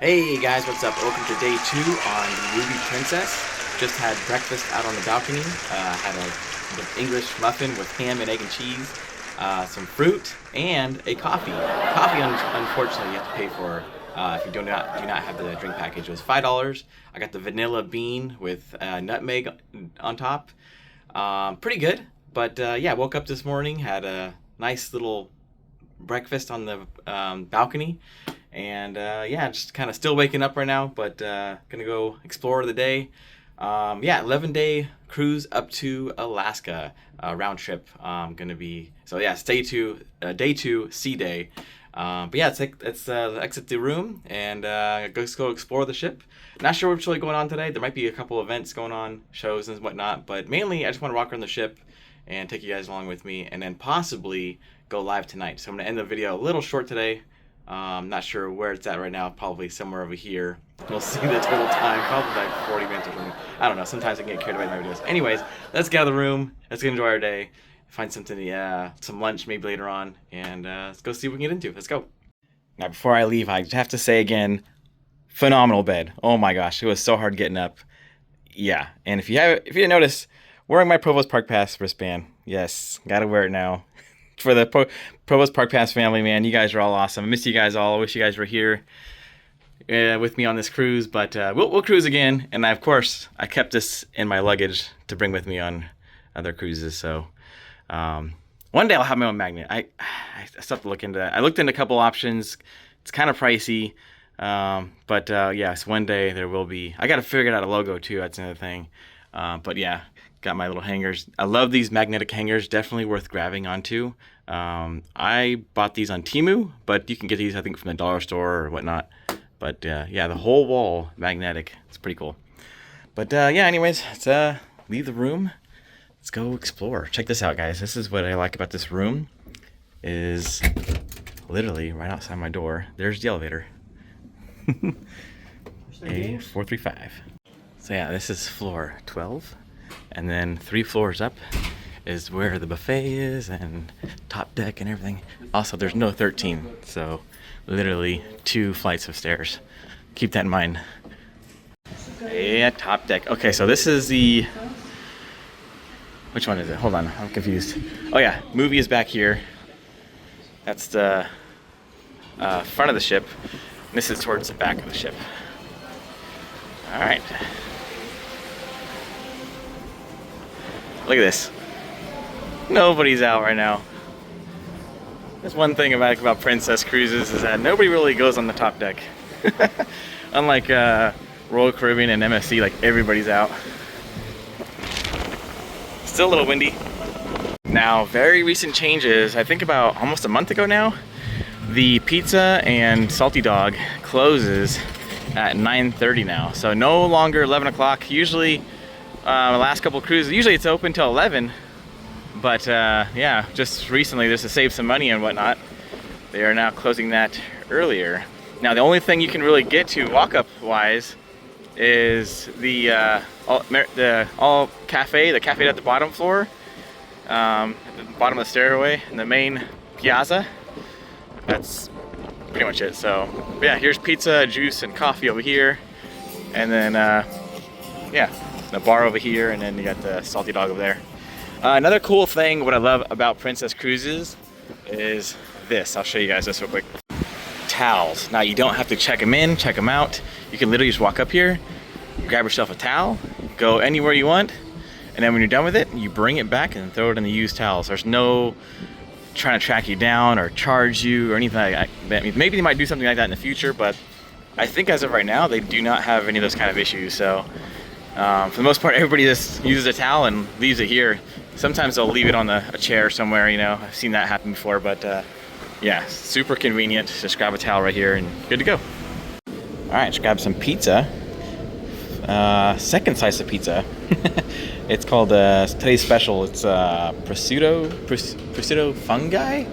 Hey guys, what's up? Welcome to day 2 on the Ruby Princess. Just had breakfast out on the balcony. Had an English muffin with ham and egg and cheese, some fruit, and a coffee. Coffee, unfortunately, you have to pay for if you do not have the drink package. It was $5. I got the vanilla bean with nutmeg on top. Pretty good, but yeah, woke up this morning, had a nice little breakfast on the balcony. And yeah, just kind of still waking up right now, but gonna go explore the day. Yeah, 11-day cruise up to Alaska, round trip. Gonna be so yeah, it's day two, sea day. But yeah, let's exit the room and let's go explore the ship. Not sure what's really going on today. There might be a couple events going on, shows and whatnot, but mainly I just want to walk around the ship and take you guys along with me, and then possibly go live tonight. So I'm gonna end the video a little short today. Not sure where it's at right now, probably somewhere over here. We'll see the total time, probably like 40 minutes or something. I don't know, sometimes I can get carried away in my videos. Anyways, let's get out of the room, let's go enjoy our day, find something, some lunch maybe later on, and let's go see what we can get into. Let's go. Now before I leave, I have to say again, phenomenal bed. Oh my gosh, it was so hard getting up. Yeah, and if you didn't notice, wearing my Provost Park Pass wristband. Yes, gotta wear it now. For the Provost Park Pass family, man, you guys are all awesome. I miss you guys all. I wish you guys were here with me on this cruise, but we'll cruise again. And of course, I kept this in my luggage to bring with me on other cruises. So one day I'll have my own magnet. I still have to look into that. I looked into a couple options. It's kind of pricey, but yes, one day there will be. I got to figure out a logo too. That's another thing. But yeah. Got my little hangers. I love these magnetic hangers. Definitely worth grabbing onto. I bought these on Temu, but you can get these, I think, from the dollar store or whatnot. But yeah, the whole wall magnetic. It's pretty cool. But yeah, anyways, let's leave the room. Let's go explore. Check this out, guys. This is what I like about this room. Is literally right outside my door. There's the elevator. A435. So yeah, this is floor 12. And then 3 floors up is where the buffet is and top deck and everything. Also, there's no 13, so literally 2 flights of stairs. Keep that in mind. Yeah, top deck. Okay, so this is the... Which one is it? Hold on, I'm confused. Oh yeah, movie is back here. That's the front of the ship. This is towards the back of the ship. All right. Look at this. Nobody's out right now. That's one thing about Princess Cruises is that nobody really goes on the top deck. Unlike Royal Caribbean and MSC, like everybody's out. Still a little windy. Now, very recent changes. I think about almost a month ago now, the pizza and salty dog closes at 9:30 now. So no longer 11 o'clock. Usually, the last couple cruises, usually it's open till 11, but yeah, just recently, just to save some money and whatnot, they are now closing that earlier. Now, the only thing you can really get to walk-up wise is the all cafe, the cafe at the bottom floor, at the bottom of the stairway, and the main piazza. That's pretty much it. So yeah, here's pizza, juice, and coffee over here, and then yeah. The bar over here, and then you got the salty dog over there. Another cool thing, what I love about Princess Cruises is this. I'll show you guys this real quick. Towels. Now you don't have to check them in, check them out. You can literally just walk up here, grab yourself a towel, go anywhere you want, and then when you're done with it, you bring it back and throw it in the used towels. There's no trying to track you down or charge you or anything like that. Maybe they might do something like that in the future, but I think as of right now, they do not have any of those kind of issues. So for the most part, everybody just uses a towel and leaves it here. Sometimes they'll leave it on a chair somewhere, you know. I've seen that happen before, but yeah, super convenient. Just grab a towel right here and good to go. All right, let's grab some pizza. Second slice of pizza. It's called today's special. It's prosciutto fungi.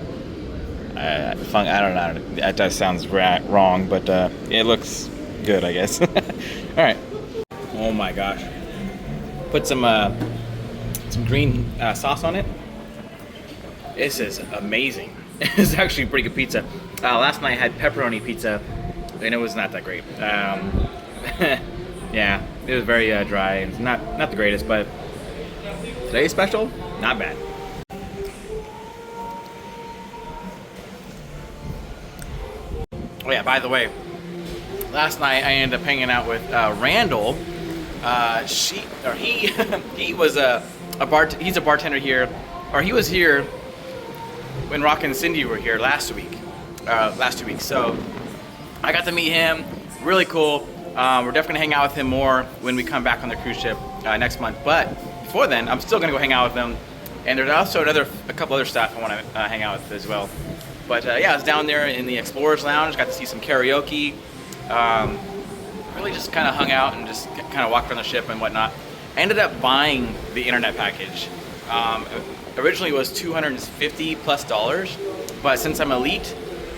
I don't know. That does sounds wrong, but it looks good, I guess. All right. Oh my gosh. Put some green sauce on it. This is amazing. It's actually pretty good pizza. Last night I had pepperoni pizza and it was not that great. Yeah, it was very dry and not the greatest, but today's special, not bad. Oh yeah, by the way, last night I ended up hanging out with Randall. He was he's a bartender here, or he was here when Rock and Cindy were here last 2 weeks. So I got to meet him, really cool. We're definitely gonna hang out with him more when we come back on the cruise ship next month. But before then, I'm still gonna go hang out with them. And there's also a couple other staff I want to hang out with as well. But yeah, I was down there in the Explorers Lounge, got to see some karaoke. Really just kind of hung out and just kind of walked around the ship and whatnot. I ended up buying the internet package. Originally it was $250 plus, but since I'm elite,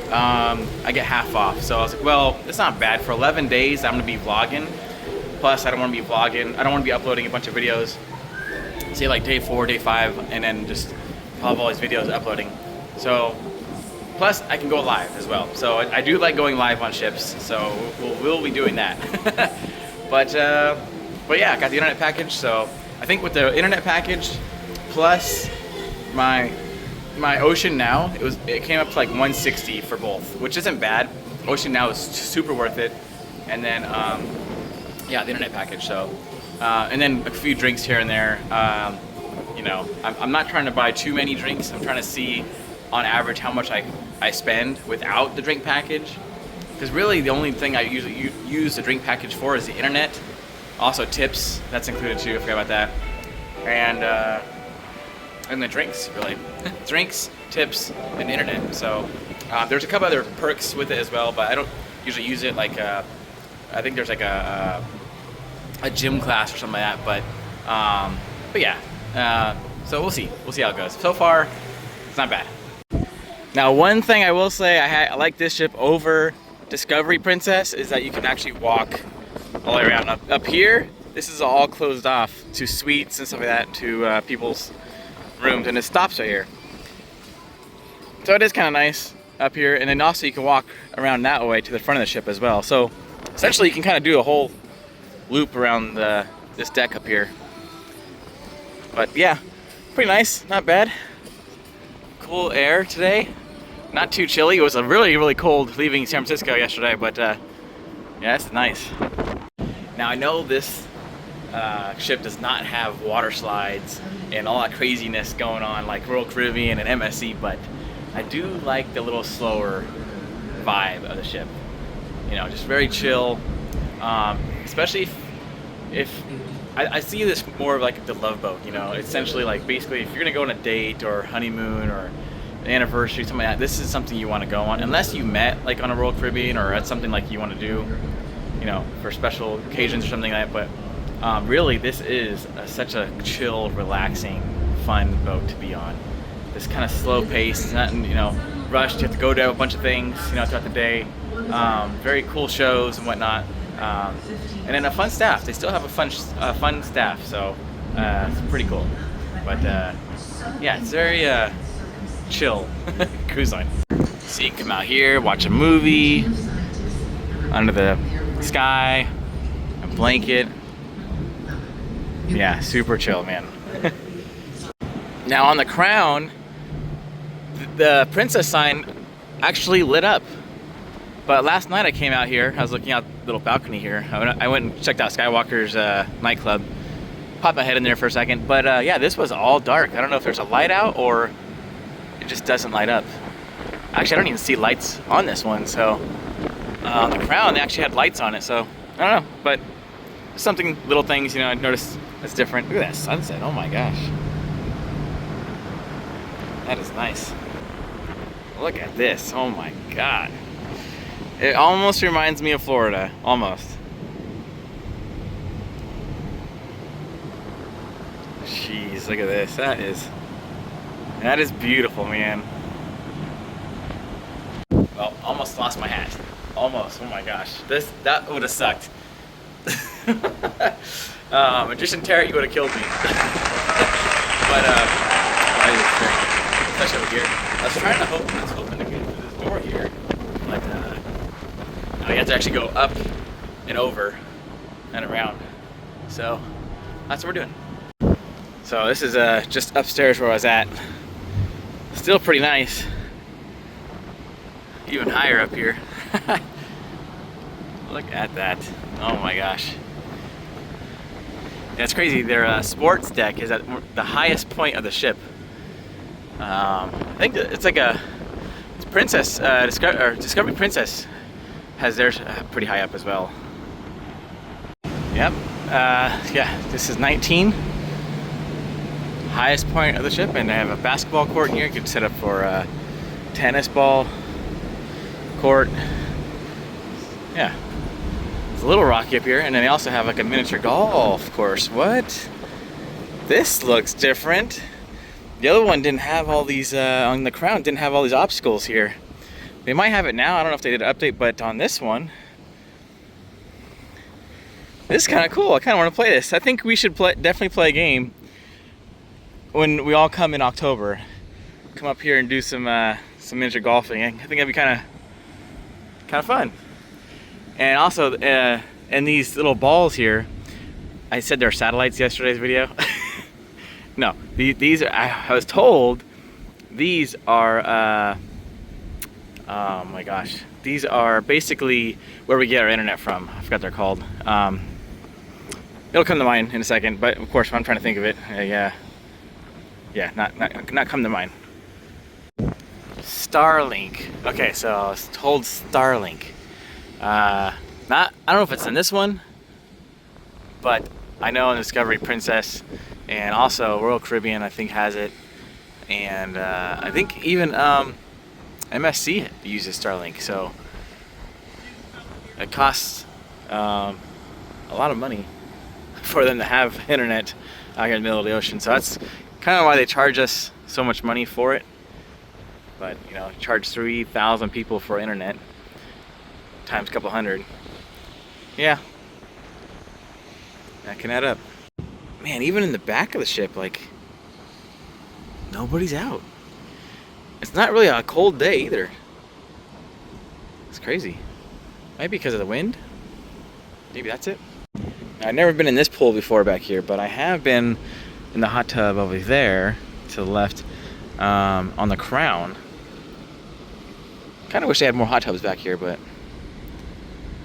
I get half off. So I was like, well, it's not bad. For 11 days, I'm gonna be vlogging. Plus, I don't want to be vlogging. I don't want to be uploading a bunch of videos. Say like day 4, day 5, and then just have all these videos uploading. So, plus I can go live as well. So I do like going live on ships. So we'll be doing that. But yeah, I got the internet package. So I think with the internet package plus my Ocean Now, it came up to like $160 for both, which isn't bad. Ocean Now is super worth it. And then yeah, the internet package. So and then a few drinks here and there. You know, I'm not trying to buy too many drinks. I'm trying to see on average how much I spend without the drink package. Because really the only thing I usually use the drink package for is the internet. Also tips, that's included too, I forgot about that. And the drinks, really. Drinks, tips, and internet. So there's a couple other perks with it as well, but I don't usually use it. Like I think there's like a gym class or something like that. But yeah, so we'll see how it goes. So far, it's not bad. Now, one thing I will say, I like this ship over Discovery Princess is that you can actually walk all the way around. Up here, this is all closed off to suites and stuff like that, to people's rooms, and it stops right here. So it is kind of nice up here, and then also you can walk around that way to the front of the ship as well. So essentially you can kind of do a whole loop around this deck up here. But yeah, pretty nice, not bad. Cool air today, not too chilly. It was really cold leaving San Francisco yesterday, but yeah, it's nice. Now I know this ship does not have water slides and all that craziness going on like Royal Caribbean and MSC, but I do like the little slower vibe of the ship. You know, just very chill, especially if I see this more of like the Love Boat, you know, essentially like basically if you're gonna go on a date or honeymoon or an anniversary, something like that, this is something you want to go on, unless you met like on a Royal Caribbean or that's something like you want to do, you know, for special occasions or something like that. But really this is such a chill, relaxing, fun boat to be on. This kind of slow pace, it's not, you know, rushed. You have to go to a bunch of things, you know, throughout the day. Very cool shows and whatnot. And then a fun staff. They still have a fun staff, so it's pretty cool. But yeah, it's very chill cruise line. So you can come out here, watch a movie under the sky, a blanket. Yeah, super chill, man. Now on the Crown, the Princess sign actually lit up. But last night I came out here, I was looking out the little balcony here. I went and checked out Skywalker's nightclub. Popped my head in there for a second. But yeah, this was all dark. I don't know if there's a light out or it just doesn't light up. Actually, I don't even see lights on this one. So on the Crown, they actually had lights on it. So I don't know, but something, little things, you know, I noticed that's different. Look at that sunset, oh my gosh. That is nice. Look at this, oh my God. It almost reminds me of Florida, almost. Jeez, look at this. That is beautiful, man. Well, almost lost my hat. Almost, oh my gosh. That would have sucked. Magician Terry would have killed me. But especially over here. I was hoping to get through this door here, but You have to actually go up and over and around. So that's what we're doing. So this is just upstairs where I was at. Still pretty nice. Even higher up here. Look at that. Oh my gosh. That's crazy. Their sports deck is at the highest point of the ship. I think it's like it's Princess Discovery Princess has theirs pretty high up as well. Yep. Yeah. This is 19. Highest point of the ship, and they have a basketball court here. You could set up for a tennis ball court. Yeah. It's a little rocky up here, and then they also have like a miniature golf course. What? This looks different. The other one didn't have all these, on the Crown, didn't have all these obstacles here. They might have it now. I don't know if they did an update, but on this one, this is kind of cool. I kind of want to play this. I think we should definitely play a game when we all come in October. Come up here and do some miniature golfing. I think that'd be kind of fun. And also, and these little balls here, I said they're satellites yesterday's video. No, these are, I was told these are, oh my gosh, these are basically where we get our internet from. I forgot what they're called. It'll come to mind in a second, but of course I'm trying to think of it. Yeah, not come to mind. Starlink. Okay, so I was told Starlink. I don't know if it's in this one, but I know in Discovery Princess and also Royal Caribbean I think has it, and I think even MSC uses Starlink. So it costs a lot of money for them to have internet out here in the middle of the ocean. So that's kind of why they charge us so much money for it. But you know, charge 3,000 people for internet times a couple hundred. Yeah, that can add up. Man, even in the back of the ship, like, nobody's out. It's not really a cold day either. It's crazy. Maybe because of the wind. Maybe that's it. I've never been in this pool before back here, but I have been in the hot tub over there to the left, on the Crown. Kind of wish they had more hot tubs back here, but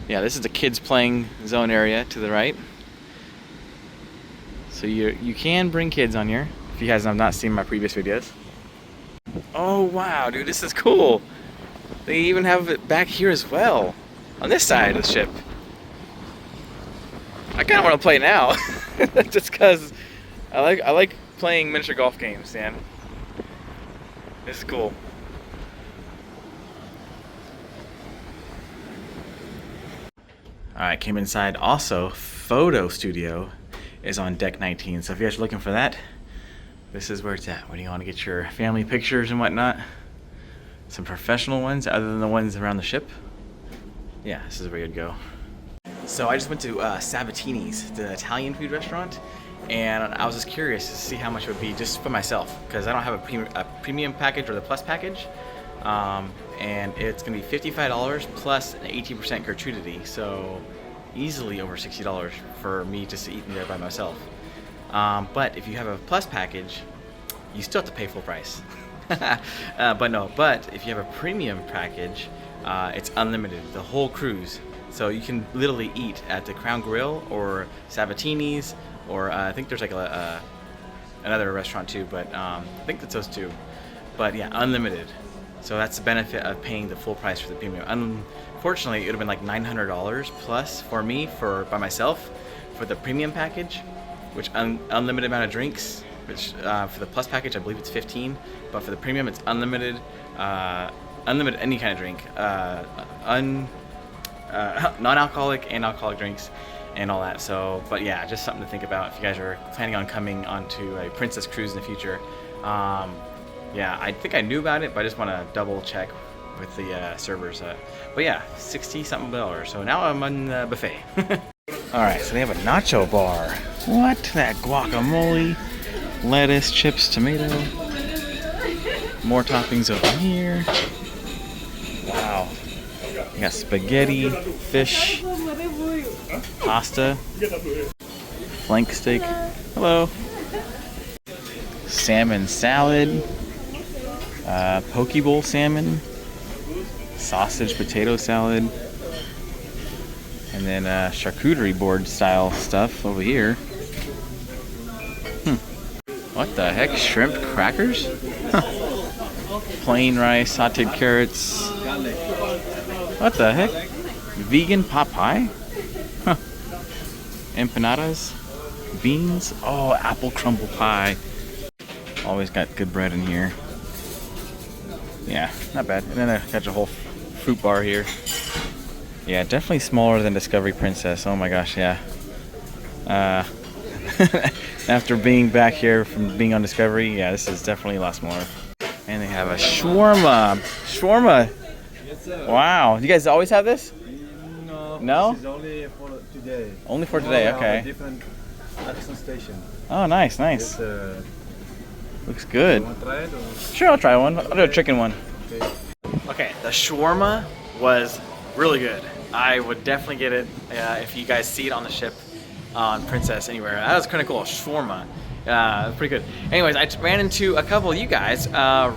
yeah, this is the kids playing zone area to the right. So you can bring kids on here if you guys have not seen my previous videos. Oh wow, dude, this is cool. They even have it back here as well, on this side of the ship. I kind of want to play now, just because I like playing miniature golf games, man. This is cool. Alright, came inside. Also, photo studio is on deck 19. So if you guys are looking for that, this is where it's at. When you want to get your family pictures and whatnot, some professional ones other than the ones around the ship. Yeah, this is where you'd go. So I just went to Sabatini's, the Italian food restaurant, and I was just curious to see how much it would be just for myself, because I don't have a premium package or the plus package. And it's gonna be $55 plus an 18% gratuity, so easily over $60 for me just to eat in there by myself. But if you have a plus package, you still have to pay full price. But if you have a premium package, it's unlimited, the whole cruise. So you can literally eat at the Crown Grill or Sabatini's, or I think there's like another restaurant too, but I think it's those two. But yeah, unlimited. So that's the benefit of paying the full price for the premium. Unfortunately, it would have been like $900 plus for me, by myself, for the premium package, which unlimited amount of drinks, which for the plus package, I believe it's 15, but for the premium, it's unlimited, unlimited any kind of drink, non-alcoholic and alcoholic drinks and all that. So, but yeah, just something to think about if you guys are planning on coming onto a Princess Cruise in the future. Yeah, I think I knew about it, but I just want to double check with the servers. But yeah, $60-something. So now I'm on the buffet. Alright, so they have a nacho bar. What? That guacamole, lettuce, chips, tomato. More toppings over here. Wow. We got spaghetti, fish, pasta, flank steak. Hello. Salmon salad, poke bowl salmon, sausage potato salad, and then charcuterie board style stuff over here. What the heck? Shrimp crackers? Huh. Plain rice, sauteed carrots. What the heck? Vegan pot pie? Huh. Empanadas, beans. Oh, apple crumble pie. Always got good bread in here. Yeah, not bad. And then I got a whole fruit bar here. Yeah, definitely smaller than Discovery Princess. Oh my gosh, yeah. After being back here from being on Discovery, yeah, this is definitely a lot smaller. And they have a shawarma. Shawarma. Yes, sir. Wow. You guys always have this? No. No? This is only for today. Only for today, okay. Different action station. Oh, nice, nice. Yes, Looks good. you want to try it? Or? Sure, I'll try one. I'll do a chicken one. Okay. Okay, the shawarma was really good. I would definitely get it if you guys see it on the ship on Princess anywhere. That was kind of cool. Shawarma. Pretty good. Anyways, I ran into a couple of you guys,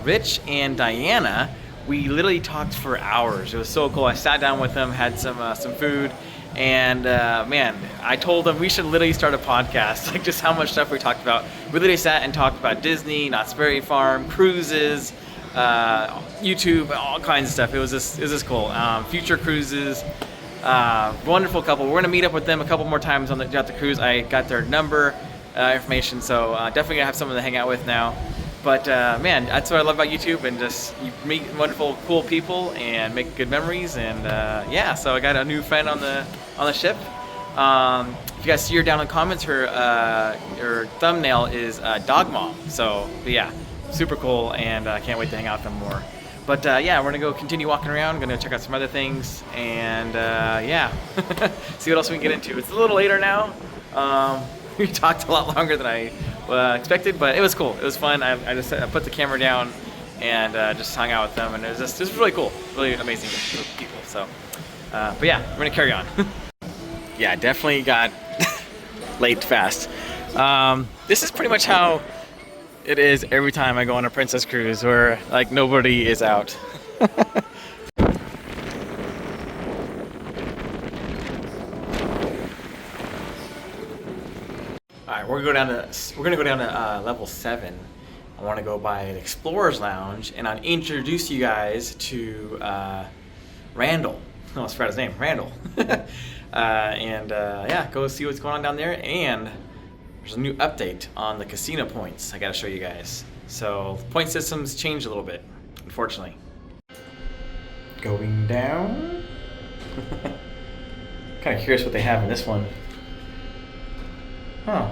Rich and Diana. We literally talked for hours. It was so cool. I sat down with them, had some food, and man, I told them we should literally start a podcast. Like just how much stuff we talked about. We literally sat and talked about Disney, Knott's Berry Farm, cruises, YouTube, all kinds of stuff. It was just cool. Future cruises. Wonderful couple. We're gonna meet up with them a couple more times on the cruise. I got their number, information, so definitely gonna have someone to hang out with now. But man, that's what I love about YouTube, and just you meet wonderful, cool people and make good memories. And yeah, so I got a new friend on the ship. If you guys see her down in the comments, her thumbnail is Dog Mom. So but yeah, super cool, and I can't wait to hang out with them more. But yeah, we're gonna go continue walking around, gonna check out some other things, and yeah, see what else we can get into. It's a little later now. We talked a lot longer than I expected, but it was cool. It was fun. I put the camera down and just hung out with them, and it was really cool, really amazing people. So, but yeah, we're gonna carry on. Yeah, definitely got late fast. This is pretty much how it is every time I go on a Princess cruise, where like nobody is out. All right, we're gonna go down to level 7. I want to go by an Explorer's Lounge, and I'll introduce you guys to Randall. Oh, I forgot his name, Randall. And yeah, go see what's going on down there. And there's a new update on the casino points I gotta show you guys. So point systems changed a little bit, unfortunately. Going down. Kind of curious what they have in this one. Huh.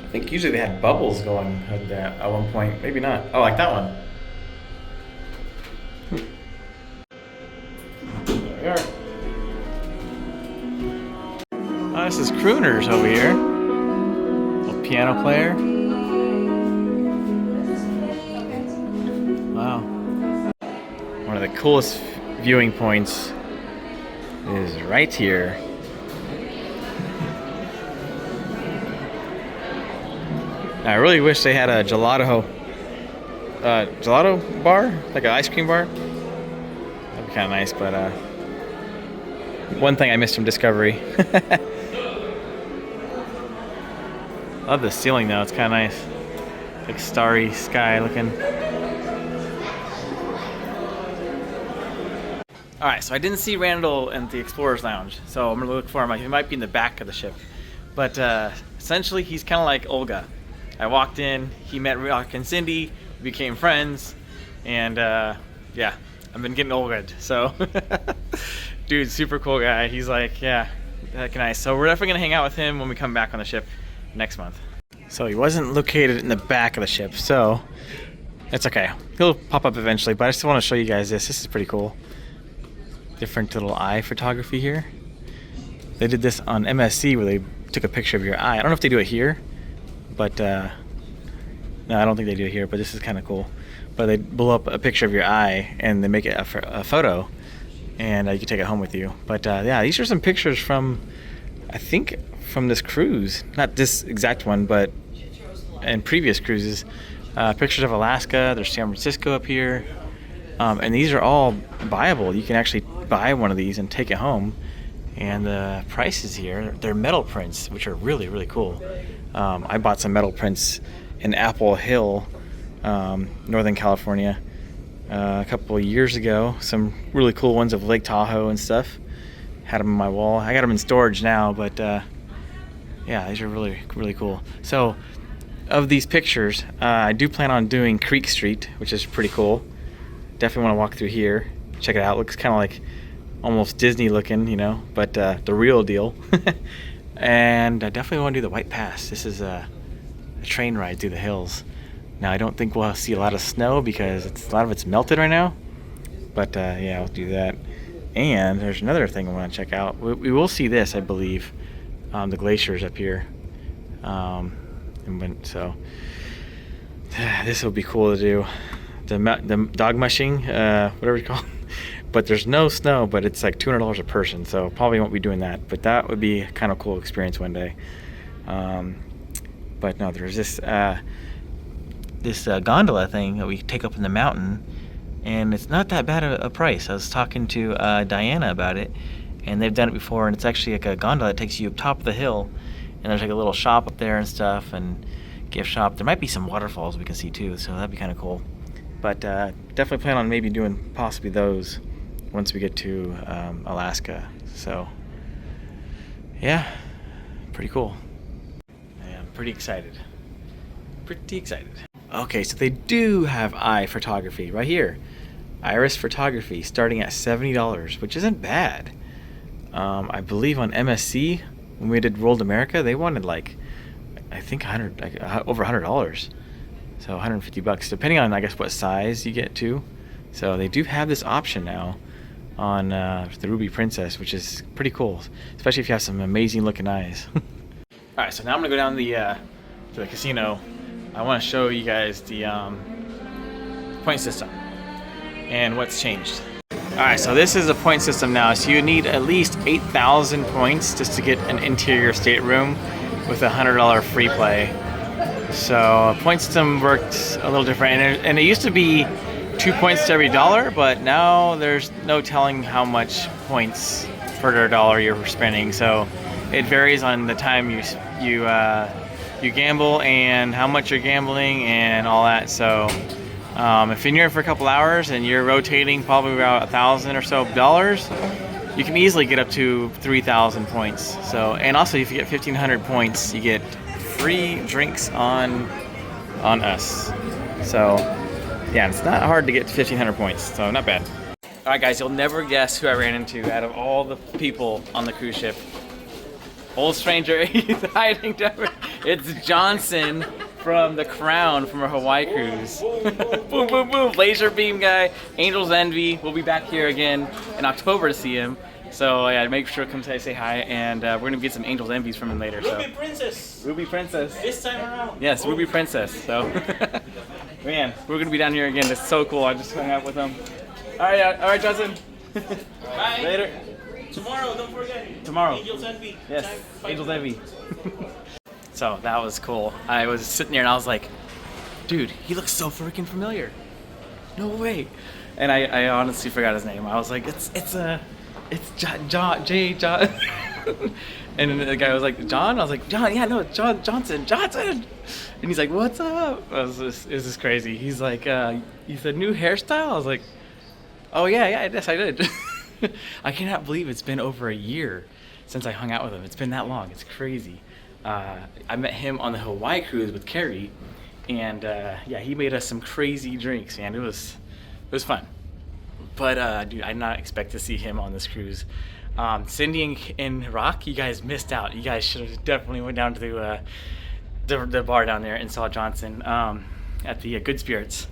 I think usually they had bubbles going at one point. Maybe not. Oh, like that one. There we are. Oh, this is Crooners over here. Little piano player. Wow. One of the coolest viewing points is right here. I really wish they had a gelato bar, like an ice cream bar. That'd be kind of nice, but one thing I missed from Discovery. Love the ceiling though, it's kind of nice. Like starry sky looking. Alright, so I didn't see Randall in the Explorer's Lounge, so I'm gonna look for him. He might be in the back of the ship. But essentially he's kind of like Olga. I walked in, he met Rock and Cindy, we became friends, and yeah, I've been getting Olga. So, dude, super cool guy. He's like, yeah, heck nice. So we're definitely gonna hang out with him when we come back on the ship next month. So he wasn't located in the back of the ship, so it's okay. He'll pop up eventually, but I just want to show you guys this. This is pretty cool. Different little eye photography here. They did this on MSC where they took a picture of your eye. I don't know if they do it here. But no, I don't think they do it here, but this is kind of cool. But they blow up a picture of your eye and they make it a photo, and you can take it home with you. But yeah, these are some pictures from, I think, from this cruise. Not this exact one, but in previous cruises. Pictures of Alaska. There's San Francisco up here. And these are all buyable. You can actually buy one of these and take it home. And the prices here, they're metal prints, which are really, really cool. I bought some metal prints in Apple Hill, Northern California, a couple of years ago. Some really cool ones of Lake Tahoe and stuff. Had them on my wall. I got them in storage now, but yeah, these are really, really cool. So, of these pictures, I do plan on doing Creek Street, which is pretty cool. Definitely want to walk through here, check it out. Looks kind of like almost Disney looking, you know, but the real deal. And I definitely want to do the White Pass. This is a train ride through the hills. Now I don't think we'll see a lot of snow because a lot of it's melted right now, but yeah, I'll do that. And there's another thing I want to check out. We will see this, I believe, the glaciers up here. So this will be cool to do. The dog mushing, whatever you call it. But there's no snow, but it's like $200 a person, so probably won't be doing that. But that would be kind of cool experience one day. But no, there's this gondola thing that we take up in the mountain, and it's not that bad a price. I was talking to Diana about it, and they've done it before, and it's actually like a gondola that takes you up top of the hill, and there's like a little shop up there and stuff, and gift shop. There might be some waterfalls we can see too, so that'd be kind of cool. But definitely plan on maybe doing possibly those once we get to Alaska. So yeah, pretty cool. Yeah, I'm pretty excited. Pretty excited. Okay, so they do have eye photography right here. Iris photography starting at $70, which isn't bad. I believe on MSC when we did World America, they wanted like, I think over $100. So $150, depending on, I guess, what size you get to. So they do have this option now on the Ruby Princess, which is pretty cool, especially if you have some amazing looking eyes. All right, so now I'm gonna go down to the casino. I want to show you guys the point system and what's changed. All right, so this is a point system now. So you need at least 8,000 points just to get an interior stateroom with a $100 free play. So point system works a little different, and it used to be 2 points to every dollar, but now there's no telling how much points per dollar you're spending. So it varies on the time you gamble and how much you're gambling and all that. So if you're in here for a couple hours and you're rotating probably about $1,000 or so dollars, you can easily get up to 3,000 points. So, and also if you get 1,500 points, you get free drinks on us. So yeah, it's not hard to get to 1,500 points, so not bad. All right, guys, you'll never guess who I ran into out of all the people on the cruise ship. Old stranger, he's hiding down. It's Johnson from The Crown from our Hawaii cruise. Boom, boom, boom, laser beam guy, Angel's Envy. We'll be back here again in October to see him. So yeah, make sure to come say hi, and we're gonna get some Angel's Envies from him later. Ruby So. Princess. Ruby Princess. This time around. Yes, Ruby Princess. So, man, we're gonna be down here again. It's so cool. I just hung out with him. All right, Johnson. Bye. Later. Tomorrow, don't forget. Tomorrow. Angel's Envy. Yes, Time 5 Angel's o'clock. Envy. So that was cool. I was sitting there and I was like, dude, he looks so freaking familiar. No way. And I honestly forgot his name. I was like, it's John. And then the guy was like, John? I was like, John, yeah, no, Johnson. And he's like, what's up? It was just crazy. He's like, you said new hairstyle? I was like, oh yeah, yes I did. I cannot believe it's been over a year since I hung out with him. It's been that long. It's crazy. I met him on the Hawaii cruise with Carrie, and yeah, he made us some crazy drinks, man. It was fun. But dude, I did not expect to see him on this cruise. Cindy and Rock, you guys missed out. You guys should have definitely went down to the bar down there and saw Johnson at the Good Spirits.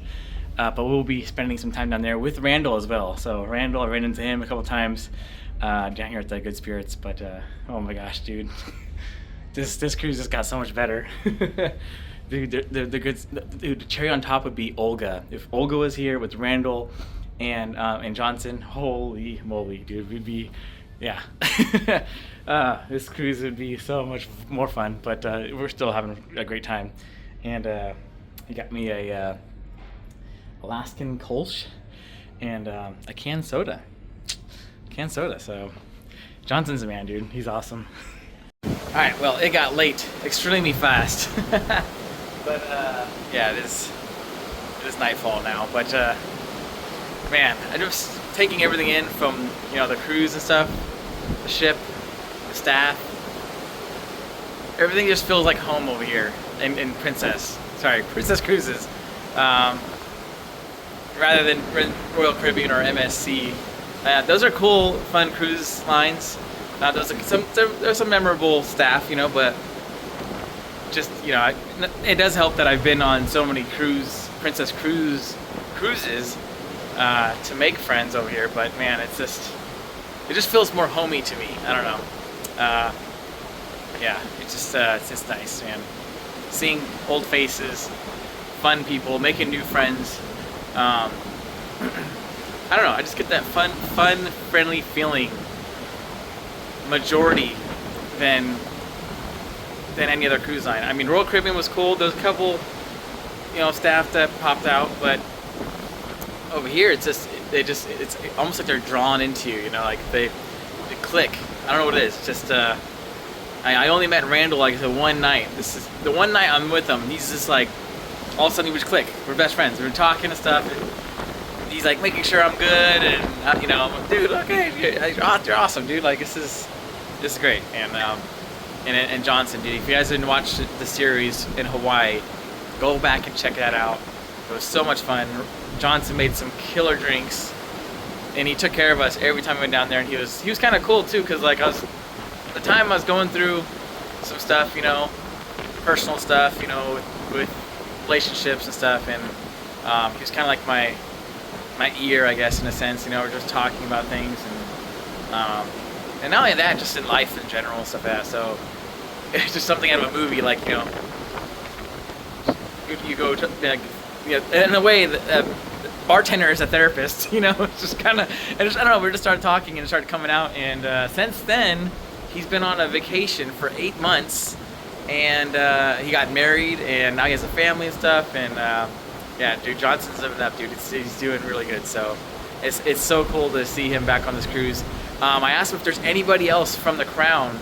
But we'll be spending some time down there with Randall as well. So Randall, I ran into him a couple times down here at the Good Spirits. But oh my gosh, dude, this cruise just got so much better. Dude, the cherry on top would be Olga. If Olga was here with Randall and Johnson. Holy moly, dude, we'd be, yeah. This cruise would be so much more fun, but we're still having a great time. And he got me a Alaskan Kolsch and a canned soda. So Johnson's a man, dude. He's awesome. All right, well, it got late extremely fast. But yeah, it is nightfall now. But man, I'm just taking everything in from, you know, the cruise and stuff, the ship, the staff. Everything just feels like home over here in Princess Cruises. Rather than Royal Caribbean or MSC. Those are cool, fun cruise lines. There's some memorable staff, you know, but just, you know, it does help that I've been on so many Princess cruises to make friends over here. But man, it just feels more homey to me. I don't know. Yeah, it's just nice, man. Seeing old faces, fun people, making new friends. I don't know. I just get that fun, friendly feeling. Majority than any other cruise line. I mean, Royal Caribbean was cool. There's a couple, you know, staff that popped out, but over here it's almost like they're drawn into you. You know, like they click. I don't know what it is. It's just I only met Randall like the one night. This is the one night I'm with him. He's just like, all of a sudden we just click. We're best friends. We're talking and stuff. And he's like making sure I'm good, and you know, I'm like, dude, okay, you're awesome, dude. Like this is great. And Johnson, dude, if you guys didn't watch the series in Hawaii, go back and check that out. It was so much fun. Johnson made some killer drinks, and he took care of us every time we went down there. And he was kind of cool too, because like at the time I was going through some stuff, you know, personal stuff, you know, with relationships and stuff, and he was kind of like my ear, I guess, in a sense. You know, we're just talking about things, and not only that, just in life in general and stuff like that. So it's just something out of a movie, like, you know, you go to, like, you know, in a way, the bartender is a therapist. You know, it's just kind of, I don't know. We just started talking and it started coming out, and since then, he's been on a vacation for 8 months, and he got married, and now he has a family and stuff, and yeah, dude, Johnson's living up, dude. He's doing really good. So it's so cool to see him back on this cruise. I asked him if there's anybody else from the Crown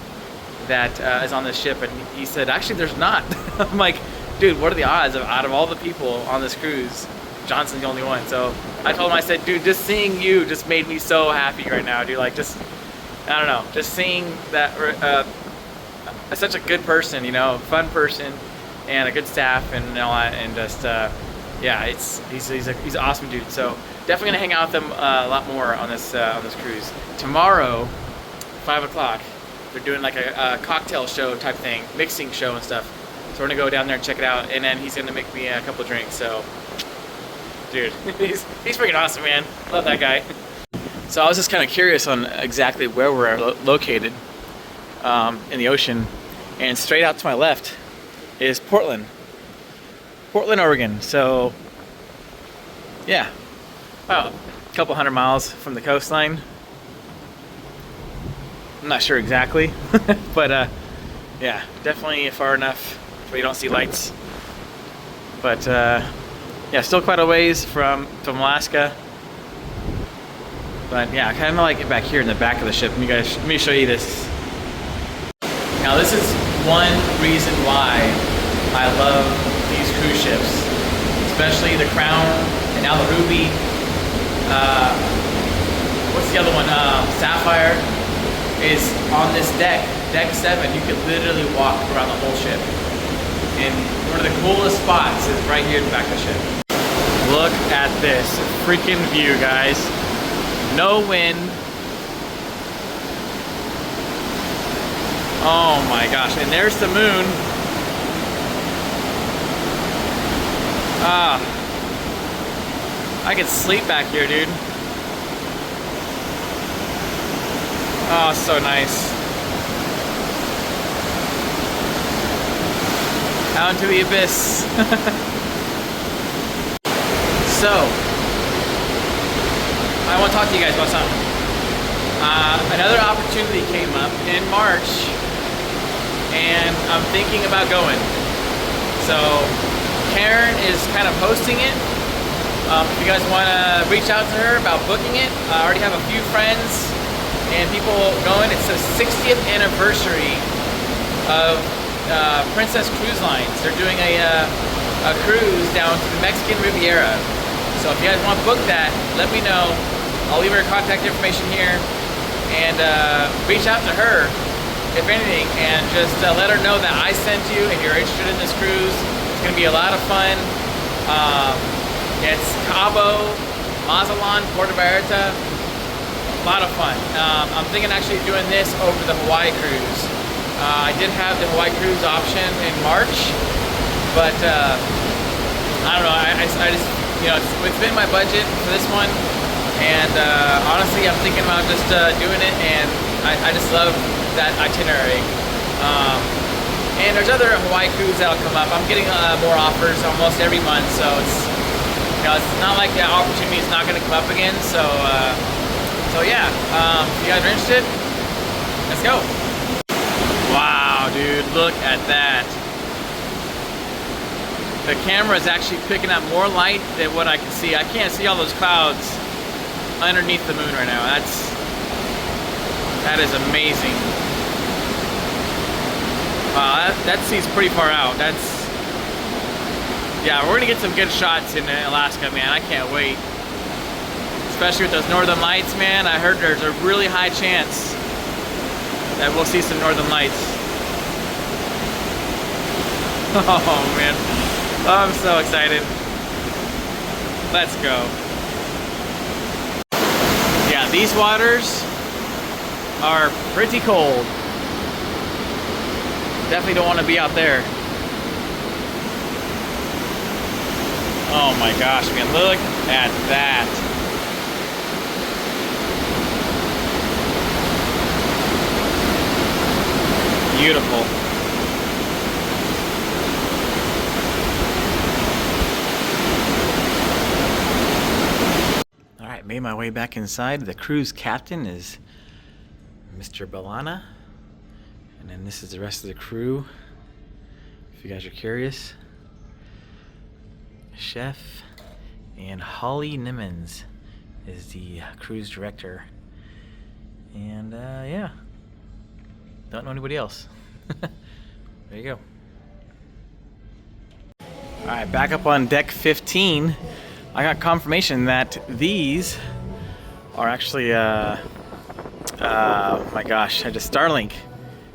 that is on this ship, and he said, actually, there's not. I'm like, dude, what are the odds of out of all the people on this cruise, Johnson's the only one? So I told him, I said, dude, just seeing you just made me so happy right now, dude. Like, just, I don't know, just seeing that such a good person, you know, fun person, and a good staff, and all that, and just yeah, he's an awesome dude. So definitely gonna hang out with them a lot more on this cruise. Tomorrow, 5 o'clock, they're doing like a cocktail show type thing, mixing show and stuff. So we're gonna go down there and check it out, and then he's gonna make me a couple drinks. So, dude, he's freaking awesome, man. Love that guy. So I was just kind of curious on exactly where we're located in the ocean, and straight out to my left is Portland, Oregon. So yeah, about a couple 100 miles from the coastline. I'm not sure exactly, but yeah, definitely far enough where you don't see lights. But yeah, still quite a ways from Alaska. But yeah, I kind of like it back here in the back of the ship. Let me show you this. Now this is one reason why I love these cruise ships, especially the Crown and now the Ruby. What's the other one? Sapphire is on this deck 7. You could literally walk around the whole ship. And one of the coolest spots is right here in the back of the ship. Look at this freaking view, guys. No wind. Oh my gosh, and there's the moon. Ah, I could sleep back here, dude. Oh, so nice. Out into the abyss. So, I want to talk to you guys about something. Another opportunity came up in March, and I'm thinking about going. So Karen is kind of hosting it. If you guys want to reach out to her about booking it, I already have a few friends and people going. It's the 60th anniversary of Princess Cruise Lines. They're doing a cruise down to the Mexican Riviera. So if you guys want to book that, let me know. I'll leave her contact information here, and reach out to her, if anything, and just let her know that I sent you and you're interested in this cruise. It's going to be a lot of fun. It's Cabo, Mazatlan, Puerto Vallarta. A lot of fun. I'm thinking actually doing this over the Hawaii cruise. I did have the Hawaii cruise option in March, but I don't know. I just, you know, it's been my budget for this one, and honestly, I'm thinking about just doing it, and I just love that itinerary. And there's other Hawaii cruises that'll come up. I'm getting more offers almost every month, so it's not like the opportunity is not going to come up again. So yeah, if you guys are interested, let's go. Wow, dude, look at that. The camera is actually picking up more light than what I can see. I can't see all those clouds underneath the moon right now. That is amazing. Wow, that seems pretty far out. Yeah, we're gonna get some good shots in Alaska, man. I can't wait. Especially with those northern lights, man. I heard there's a really high chance that we'll see some northern lights. Oh man, I'm so excited. Let's go. Yeah, these waters are pretty cold. Definitely don't want to be out there. Oh my gosh, man, look at that. Beautiful. All right, made my way back inside. The cruise captain is Mr. Balana. And then this is the rest of the crew, if you guys are curious. Chef and Holly Nimmons is the cruise director. And yeah, don't know anybody else. There you go. All right, back up on deck 15. I got confirmation that these are actually, my gosh, I just Starlink.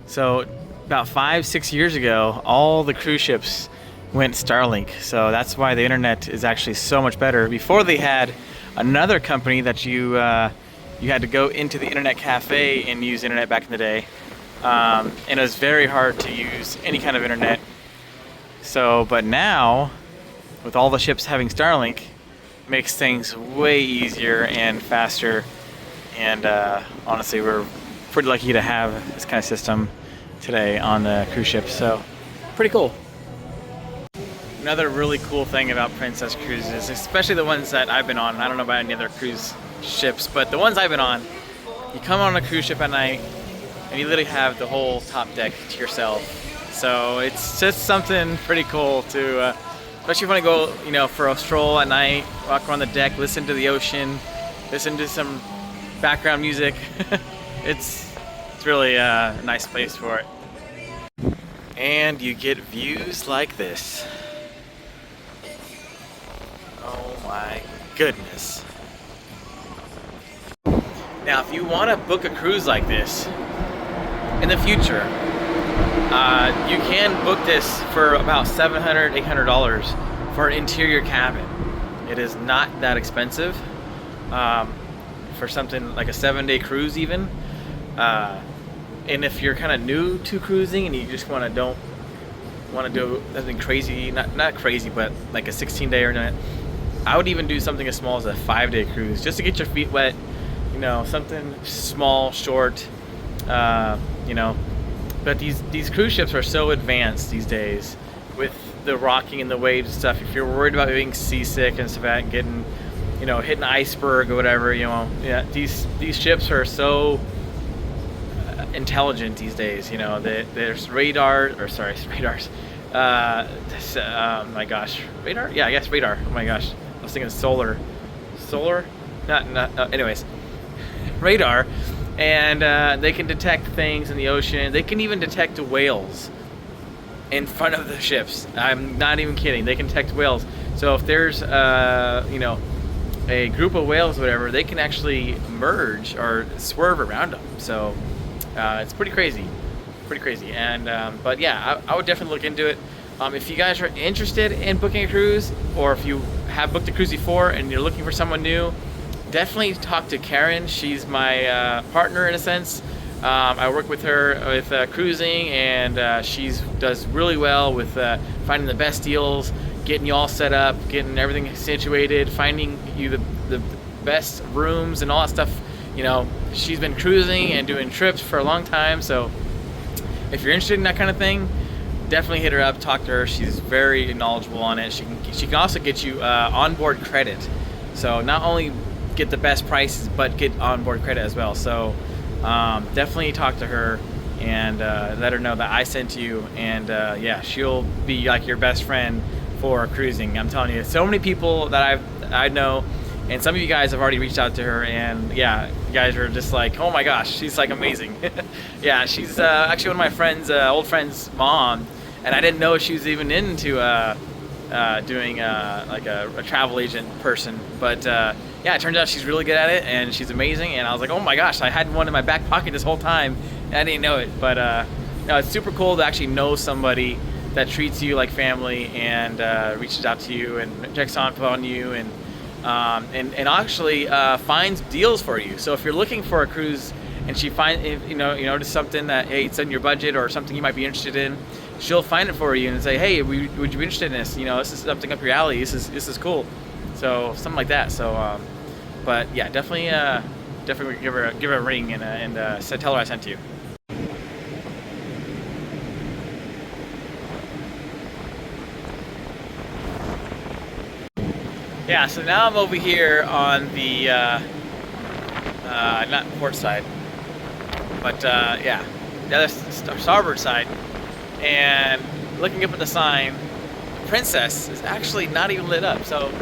So about 5-6 years ago, all the cruise ships went Starlink. So that's why the internet is actually so much better. Before they had another company that you had to go into the internet cafe and use internet back in the day. And it was very hard to use any kind of internet. So, but now, with all the ships having Starlink, it makes things way easier and faster. And honestly, we're pretty lucky to have this kind of system today on the cruise ship. So, pretty cool. Another really cool thing about Princess Cruises, especially the ones that I've been on, I don't know about any other cruise ships, but the ones I've been on, you come on a cruise ship at night and you literally have the whole top deck to yourself. So it's just something pretty cool to, especially if you want to go, you know, for a stroll at night, walk around the deck, listen to the ocean, listen to some background music. It's really a nice place for it. And you get views like this. Oh my goodness. Now, if you want to book a cruise like this in the future, you can book this for about $700, $800 for an interior cabin. It is not that expensive for something like a 7-day cruise even. And if you're kind of new to cruising and you just don't want to do something crazy, not crazy, but like a 16-day or not, I would even do something as small as a 5-day cruise just to get your feet wet. You know, something small, short. You know, but these cruise ships are so advanced these days with the rocking and the waves and stuff. If you're worried about being seasick and stuff, and getting, you know, hitting an iceberg or whatever. You know, yeah, these ships are so intelligent these days. You know, there's radars. My gosh, radar? Yeah, I guess radar. Oh my gosh, I was thinking solar. Anyways, radar, and they can detect things in the ocean. They can even detect whales in front of the ships. I'm not even kidding. They can detect whales. So if there's you know, a group of whales, or whatever, they can actually merge or swerve around them. So it's pretty crazy. And but yeah, I would definitely look into it. If you guys are interested in booking a cruise, or if you have booked a cruise before and you're looking for someone new, definitely talk to Karen. She's my partner in a sense. I work with her with cruising, and she does really well with finding the best deals, getting you all set up, getting everything situated, finding you the best rooms and all that stuff. You know, she's been cruising and doing trips for a long time, so if you're interested in that kind of thing, definitely hit her up, talk to her. She's very knowledgeable on it. She can also get you onboard credit. So not only get the best prices, but get onboard credit as well. So definitely talk to her and let her know that I sent you. And yeah, she'll be like your best friend for cruising. I'm telling you, so many people that I know, and some of you guys have already reached out to her, and yeah, you guys are just like, oh my gosh, she's like amazing. Yeah, she's actually one of my friends, old friend's mom, and I didn't know she was even into doing like a travel agent person. But yeah, it turns out she's really good at it, and she's amazing. And I was like, oh my gosh, I had one in my back pocket this whole time, and I didn't know it. But no, it's super cool to actually know somebody that treats you like family and reaches out to you and checks on you and actually finds deals for you. So if you're looking for a cruise and she you notice something that, hey, it's in your budget or something you might be interested in, she'll find it for you and say, hey, would you be interested in this? You know, this is something up your alley. This is cool. So something like that. So, but yeah, definitely give her a ring and tell her I sent you. Yeah, so now I'm over here on the, not port side, but yeah, the other starboard side, and looking up at the sign, Princess is actually not even lit up. So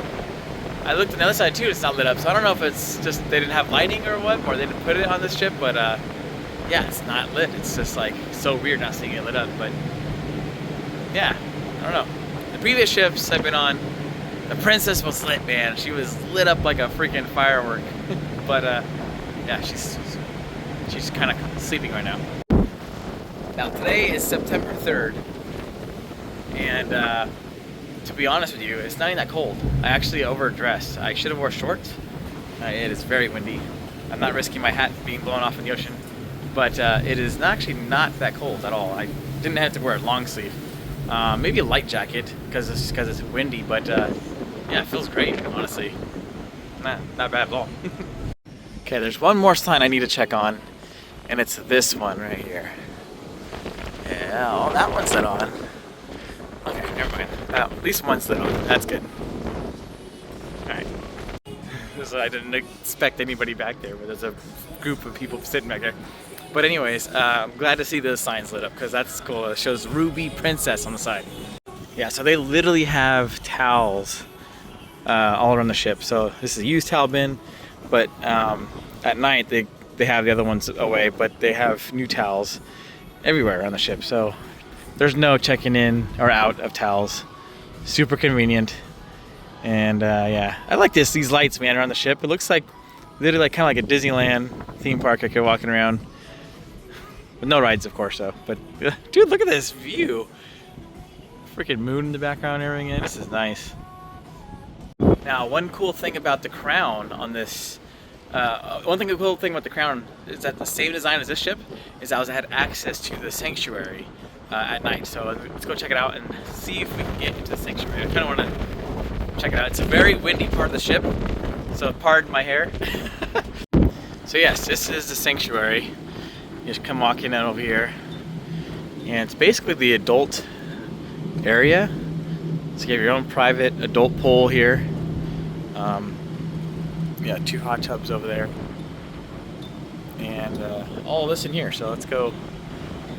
I looked at the other side too, it's not lit up. So I don't know if it's just they didn't have lighting or what, or they didn't put it on this ship, but yeah, it's not lit. It's just like so weird not seeing it lit up, but yeah, I don't know. The previous ships I've been on, the Princess was lit, man. She was lit up like a freaking firework. But yeah, she's kind of sleeping right now. Now today is September 3rd, and to be honest with you, it's not even that cold. I actually overdressed. I should have wore shorts. It is very windy. I'm not risking my hat being blown off in the ocean, but it is actually not that cold at all. I didn't have to wear a long sleeve. Maybe a light jacket because it's windy, but yeah, it feels great, honestly. Not bad at all. Okay, there's one more sign I need to check on, and it's this one right here. Yeah, oh, that one's lit on. Okay, never mind. At least one's lit on. That's good. Alright. So I didn't expect anybody back there, but there's a group of people sitting back there. But anyways, I'm glad to see those signs lit up because that's cool. It shows Ruby Princess on the side. Yeah, so they literally have towels all around the ship. So this is a used towel bin, but at night they have the other ones away, but they have new towels everywhere on the ship. So there's no checking in or out of towels. Super convenient. And yeah, I like these lights, man, around the ship. It looks like literally like kind of like a Disneyland theme park I could walking around. With no rides, of course, though. But dude, look at this view. Freaking moon in the background and everything. This is nice. Now, one cool thing about the crown on this, cool thing about the crown is that the same design as this ship is I had access to the sanctuary at night. So let's go check it out and see if we can get into the sanctuary. I kind of want to check it out. It's a very windy part of the ship, so pardon my hair. So yes, this is the sanctuary. You just come walking in over here, and it's basically the adult area. So you have your own private adult pool here. yeah, 2 hot tubs over there, and all this in here. So let's go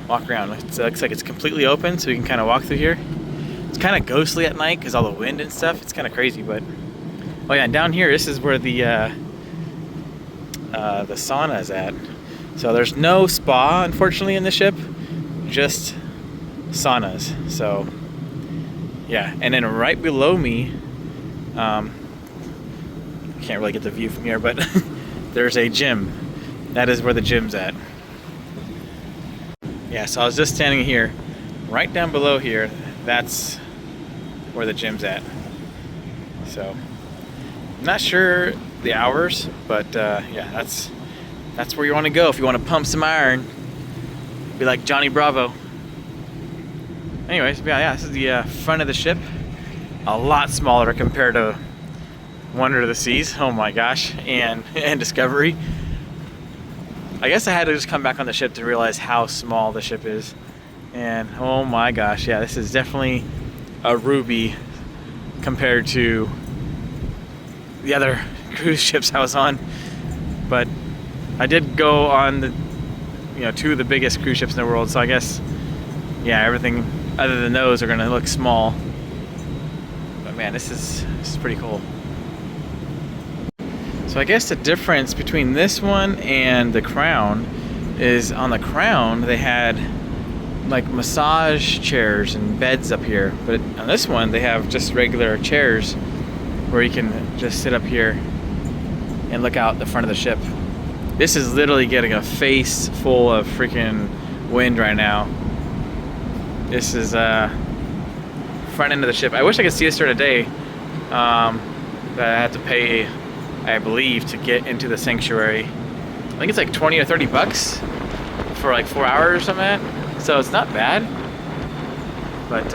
walk around. It looks like it's completely open, so you can kind of walk through here. It's kind of ghostly at night because all the wind and stuff. It's kind of crazy, but oh yeah, and down here, this is where the sauna is at. So there's no spa, unfortunately, in the ship, just saunas. So yeah, and then right below me, I can't really get the view from here, but there's a gym. That is where the gym's at. Yeah, so I was just standing here, right down below here. That's where the gym's at. So I'm not sure the hours, but yeah, that's where you want to go if you want to pump some iron. Be like Johnny Bravo. Anyways, yeah, this is the front of the ship. A lot smaller compared to Wonder of the Seas. Oh my gosh, and Discovery. I guess I had to just come back on the ship to realize how small the ship is. And oh my gosh, yeah, this is definitely a Ruby compared to the other cruise ships I was on. But I did go on the, 2 of the biggest cruise ships in the world, so I guess, yeah, everything other than those are gonna look small. But man, this is pretty cool. So I guess the difference between this one and the Crown is on the Crown they had like massage chairs and beds up here, but on this one they have just regular chairs where you can just sit up here and look out the front of the ship. This is literally getting a face full of freaking wind right now. This is front end of the ship. I wish I could see this during the day, but I had to pay, I believe, to get into the sanctuary. I think it's like 20 or 30 bucks for like 4 hours or something like that. So it's not bad, but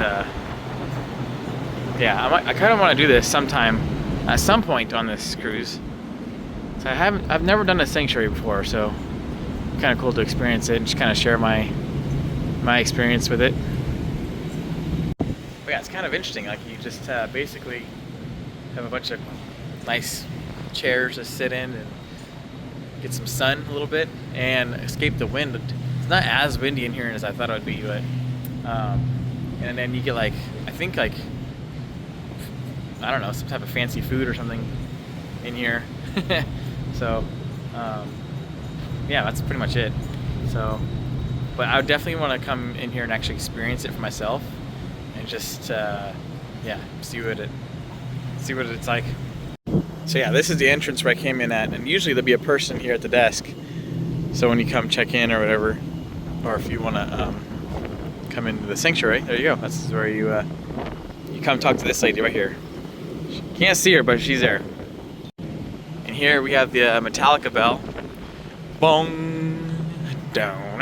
yeah, I kind of want to do this sometime, at some point on this cruise. So I've never done a sanctuary before, so kind of cool to experience it and just kind of share my experience with it. But yeah, it's kind of interesting. Like you just basically have a bunch of nice chairs to sit in and get some sun a little bit and escape the wind. It's not as windy in here as I thought it would be, but and then you get like, I think like, I don't know, some type of fancy food or something in here. So yeah, that's pretty much it. So, but I would definitely want to come in here and actually experience it for myself and just yeah, see what it's like. So yeah, this is the entrance where I came in at, and usually there'll be a person here at the desk. So when you come check in or whatever, or if you want to come into the sanctuary, there you go. That's where you come talk to this lady right here. You can't see her, but she's there. And here we have the Metallica bell. Bong. Down.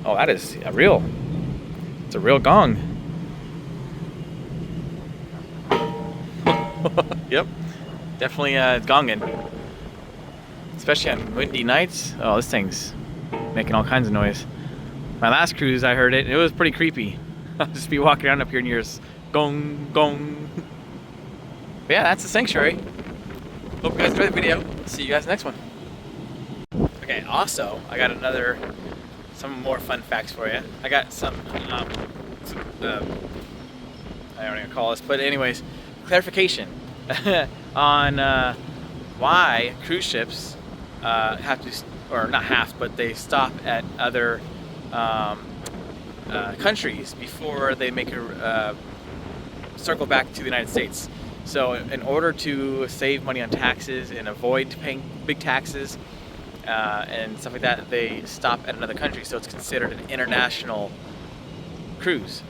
Oh, that is a real. It's a real gong. Yep, definitely gonging. Especially on windy nights. Oh, this thing's making all kinds of noise. My last cruise, I heard it. It was pretty creepy. I'll just be walking around up here and you hear gong, gong. But yeah, that's the sanctuary. Hope you guys enjoyed the video. See you guys next one. Okay, also, I got some more fun facts for you. I got some I don't know what to call this, but anyways, clarification on why cruise ships have to, or not have, but they stop at other countries before they make a circle back to the United States. So in order to save money on taxes and avoid paying big taxes and stuff like that, they stop at another country, so it's considered an international cruise.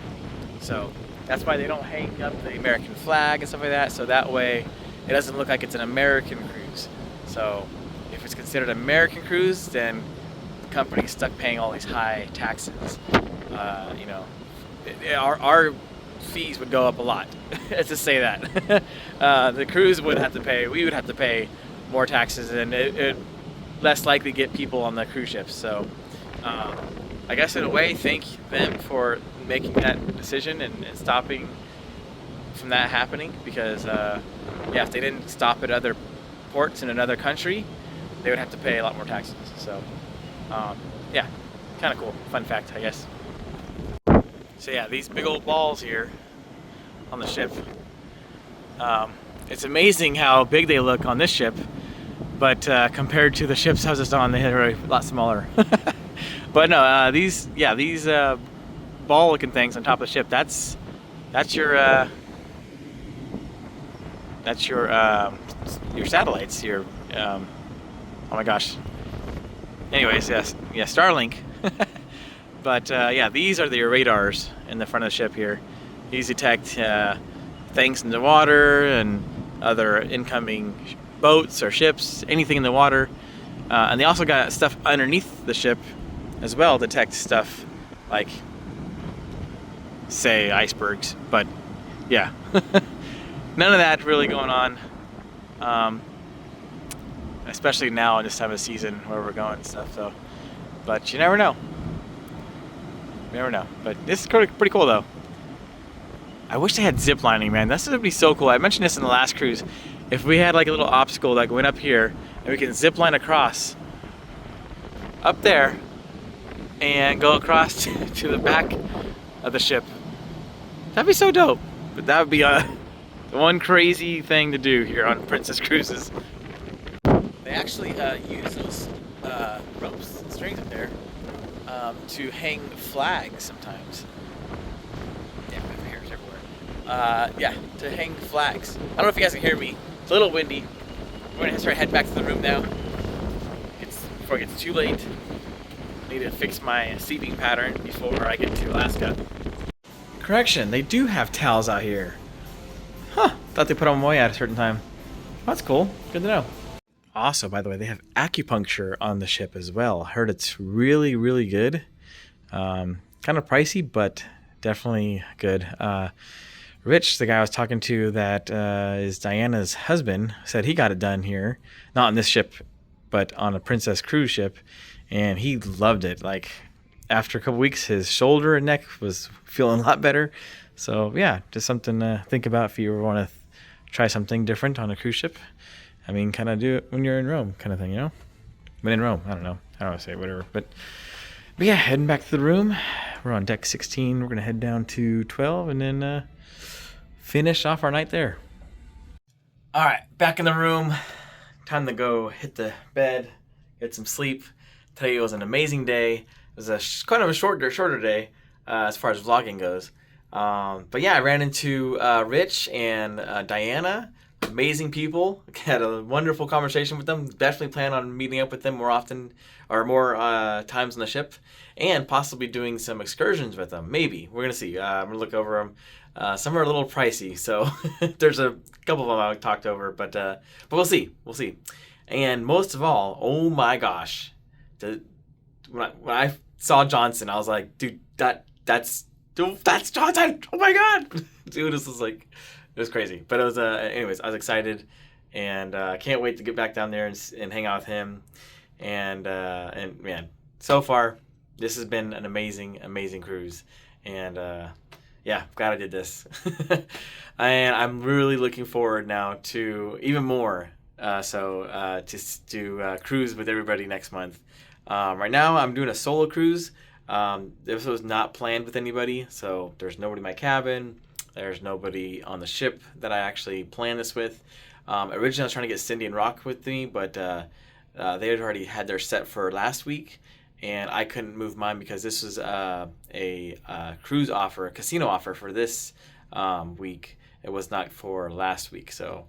So that's why they don't hang up the American flag and stuff like that, so that way it doesn't look like it's an American cruise. So if it's considered an American cruise, then the company's stuck paying all these high taxes. You know, our fees would go up a lot. Let's just say that. The cruise would have to pay, we would have to pay more taxes, and it less likely get people on the cruise ships. So I guess in a way, thank them for making that decision and stopping from that happening because, yeah, if they didn't stop at other ports in another country, they would have to pay a lot more taxes. So, yeah, kind of cool. Fun fact, I guess. So yeah, these big old balls here on the ship. It's amazing how big they look on this ship, but compared to the ships I was just on, they're a lot smaller. But no, these ball-looking things on top of the ship, that's your satellites. Oh my gosh. Anyways, yes, yeah, Starlink. But yeah, these are the radars in the front of the ship here. These detect things in the water and other incoming boats or ships, anything in the water. And they also got stuff underneath the ship as well, detect stuff like, say, icebergs. But yeah, none of that really going on. Especially now in this time of season where we're going and stuff. So, but you never know. You never know. But this is pretty cool though. I wish they had zip lining, man. This would be so cool. I mentioned this in the last cruise. If we had like a little obstacle that went up here and we can zip line across up there and go across to the back of the ship, that'd be so dope. But that would be the one crazy thing to do here on Princess Cruises. They actually use those ropes and strings up there to hang flags sometimes. Yeah, we have hairs everywhere. Yeah, to hang flags. I don't know if you guys can hear me. It's a little windy. We're gonna start heading back to the room now. Before it gets too late. I need to fix my seating pattern before I get to Alaska. Correction, they do have towels out here. Huh, thought they put them away at a certain time. That's cool, good to know. Also, by the way, they have acupuncture on the ship as well. I heard it's really, really good. Kind of pricey, but definitely good. Rich, the guy I was talking to that is Diana's husband, said he got it done here. Not on this ship, but on a Princess Cruise ship. And he loved it. Like, after a couple weeks, his shoulder and neck was feeling a lot better. So, yeah, just something to think about if you ever want to try something different on a cruise ship. I mean, kind of do it when you're in Rome kind of thing, you know? When in Rome, I don't know. I don't want to say whatever. But yeah, heading back to the room. We're on deck 16. We're going to head down to 12 and then finish off our night there. All right, back in the room. Time to go hit the bed, get some sleep. Today was an amazing day. It was kind of a shorter day as far as vlogging goes. But yeah, I ran into Rich and Diana. Amazing people. Had a wonderful conversation with them. Definitely plan on meeting up with them more often or more times on the ship, and possibly doing some excursions with them. Maybe. We're gonna see. I'm gonna look over them. Some are a little pricey, so there's a couple of them I talked over, but we'll see. We'll see. And most of all, oh my gosh, when I saw Johnson, I was like, dude, that's Johnson. Oh my god, dude, this was like. It was crazy, but it was, anyways, I was excited, and can't wait to get back down there and hang out with him, and man, so far, this has been an amazing cruise, and yeah, glad I did this, and I'm really looking forward now to even more, just to cruise with everybody next month. Right now, I'm doing a solo cruise. This was not planned with anybody, so there's nobody in my cabin. There's nobody on the ship that I actually planned this with. Originally, I was trying to get Cindy and Rock with me, but they had already had their set for last week, and I couldn't move mine because this was a cruise offer, a casino offer for this week. It was not for last week, so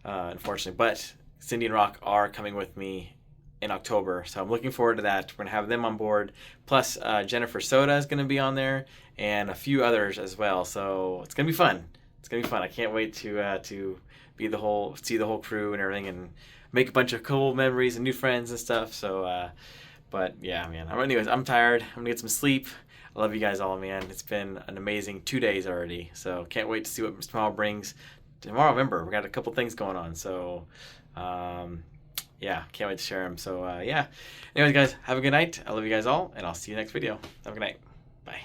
unfortunately. But Cindy and Rock are coming with me in October, so I'm looking forward to that. We're gonna have them on board. Plus, Jennifer Soda is gonna be on there, and a few others as well. So it's gonna be fun. It's gonna be fun. I can't wait to see the whole crew and everything, and make a bunch of cool memories and new friends and stuff. So, but yeah, man. Anyways, I'm tired. I'm gonna get some sleep. I love you guys all, man. It's been an amazing 2 days already. So can't wait to see what tomorrow brings. Tomorrow, remember, we got a couple things going on. So, yeah, can't wait to share them. So, yeah. Anyways, guys, have a good night. I love you guys all, and I'll see you next video. Have a good night. Bye.